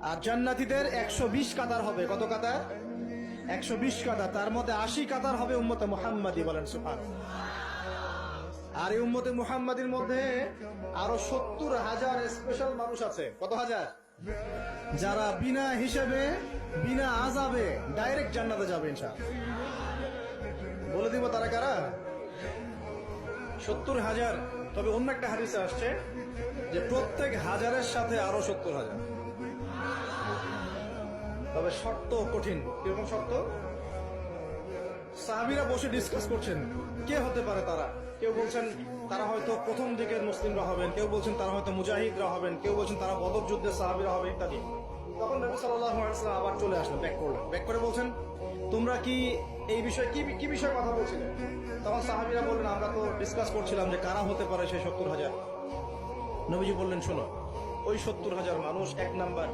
আর জান্নাতীদের 120 কাতার হবে। কত কাতার? 120 কাতার। তার মধ্যে 80 কাতার হবে উম্মতে মুহাম্মাদি। বলেন সুবহানাল্লাহ। আর এই উম্মতে মুহাম্মাদির মধ্যে আরো 70,000 স্পেশাল মানুষ আছে। কত হাজার? যারা বিনা হিসেবে বিনা আযাবে ডাইরেক্ট জান্নাতে যাবে ইনশাআল্লাহ। বলে দিব তারা কারা? 70,000। তবে অন্য একটা হাদিসে আসছে যে প্রত্যেক হাজারের সাথে আরো 70,000। তবে শর্ত কঠিন। কিরকম শর্ত? সাহাবীরা বসে ডিসকাস করছেন কে হতে পারে তারা। কেউ বলছেন তারা হয়তো প্রথম দিকের মুসলিমরা হবেন, কেউ বলছেন তারা হয়তো মুজাহিদরা হবেন, কেউ বলছেন তারা বদর যুদ্ধের সাহাবীরা হবে ইত্যাদি। তখন নবী সাল্লাল্লাহু আলাইহি ওয়াসাল্লাম আবার চলে আসলেন, ব্যাক করলেন। ব্যাক করে বলছেন তোমরা কি এই বিষয়ে কি বিষয়ে কথা বলছিলেন? তখন সাহাবীরা বললেন আমরা তো ডিসকাস করছিলাম যে কারা হতে পারে সেই 70,000। নবীজি বললেন শোনো, ওই 70,000 মানুষ, এক নাম্বার